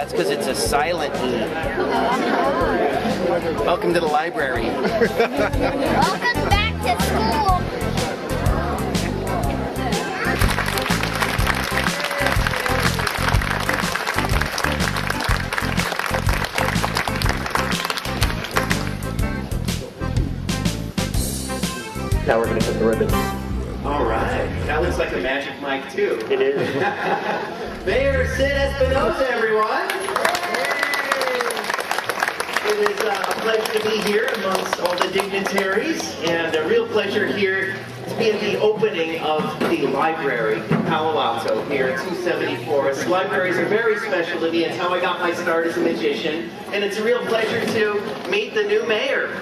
That's because it's a silent E. Welcome to the library. Welcome back to school. Now we're going to cut the ribbon. All right. That looks like a magic mic, too. It is. Mayor Sid Espinosa, everyone. It is a pleasure to be here amongst all the dignitaries, and a real pleasure here to be at the opening of the library in Palo Alto here at 274. So libraries are very special to me. It's how I got my start as a magician, and it's a real pleasure to meet the new mayor.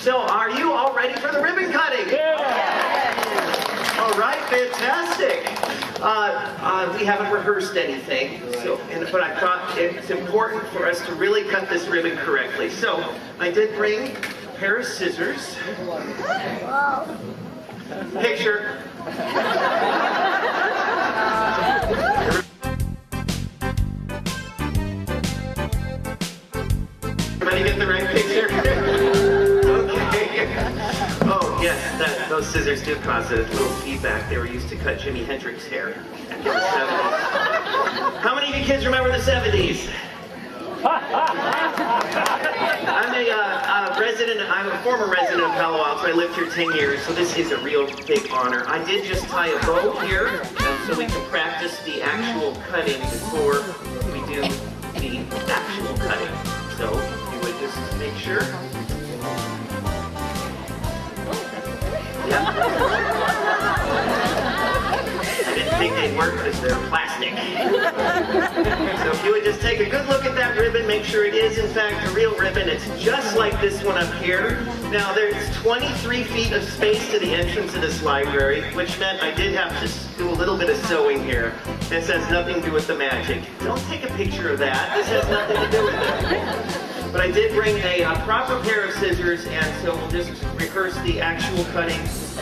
So are you all ready for the ribbon cutting? Yeah. All right, fantastic. We haven't rehearsed anything, but I thought it's important for us to really cut this ribbon correctly. So I did bring a pair of scissors. Whoa. Picture. Everybody get the right picture? Okay. Oh, yes, those scissors do cause a little feedback. They were used to cut Jimi Hendrix's hair back in the 70s. How many of you kids remember the 70s? I'm a former resident of Palo Alto. I lived here 10 years, so this is a real big honor. I did just tie a bow here, so we can practice the actual cutting before we do the actual cutting. So you would just make sure. Yeah. I didn't think they'd work because they're plastic. So if you would just take a good look at that ribbon, make sure it is in fact a real ribbon. It's just like this one up here. Now there's 23 feet of space to the entrance of this library, which meant I did have to do a little bit of sewing here. This has nothing to do with the magic. Don't take a picture of that. This has nothing to do with it. But I did bring a proper pair of scissors, and so we'll just rehearse the actual cutting.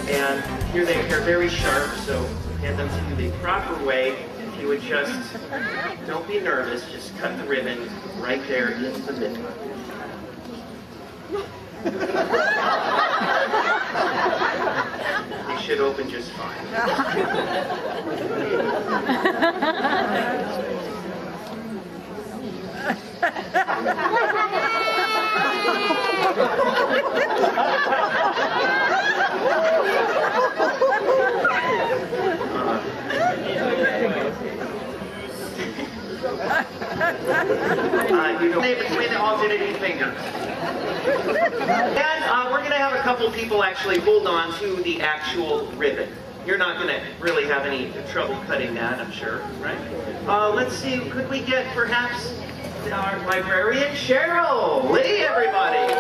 And here they are very sharp, so hand them to you the proper way. If you would just, don't be nervous, just cut the ribbon right there in the middle. It should open just fine. You know, between the alternating fingers. And we're going to have a couple people actually hold on to the actual ribbon. You're not going to really have any trouble cutting that, I'm sure, right? Let's see, could we get perhaps our librarian, Cheryl Lee, everybody.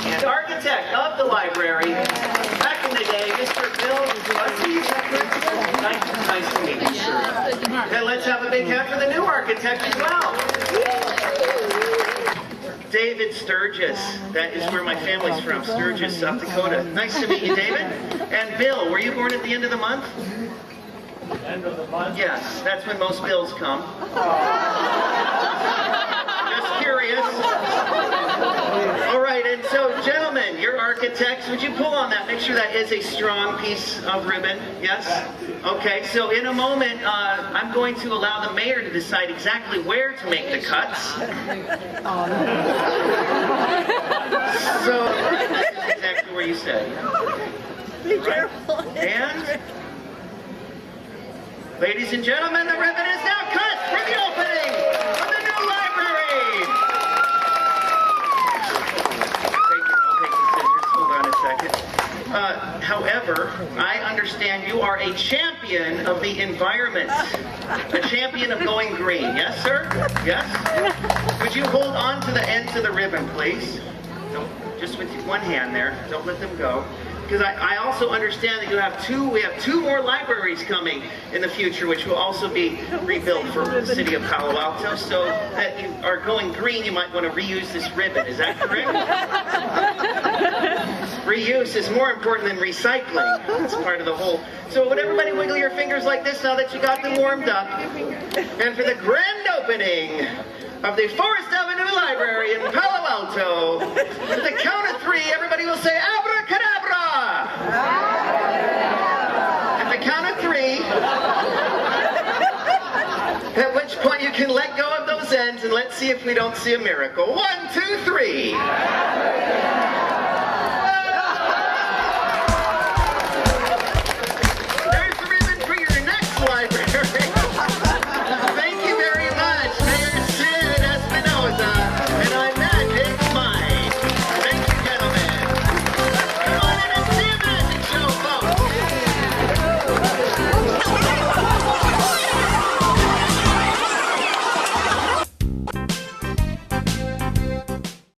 And architect of the library, back in the day, Mr. Bill. Nice to meet you, sir. And let's have a big hand for the new architect as well. David Sturgis. That is where my family's from, Sturgis, South Dakota. Nice to meet you, David. And Bill, were you born at the end of the month? End of the month? Yes, that's when most bills come. Just curious. All right, and so gentlemen, you're architects. Would you pull on that? Make sure that is a strong piece of ribbon. Yes? Okay, so in a moment, I'm going to allow the mayor to decide exactly where to make the cuts. So, this is exactly where you said. Be careful. And, ladies and gentlemen, the ribbon is now cut for the opening of the new library. I'll take the scissors. Hold on a second. However, I understand you are a champion of the environment. A champion of going green. Yes, sir? Yes? Would you hold on to the ends of the ribbon, please? Don't, just with one hand there. Don't let them go. Because I also understand that we have two more libraries coming in the future, which will also be rebuilt for the city of Palo Alto. So that you are going green, you might want to reuse this ribbon. Is that correct? Reuse is more important than recycling. It's part of the whole. So would everybody wiggle your fingers like this now that you got them warmed up? And for the grand opening of the Forest Avenue Library in Palo Alto, at the count of 3, everybody will say abracadabra! At the count of 3, at which point you can let go of those ends and let's see if we don't see a miracle. 1, 2, 3.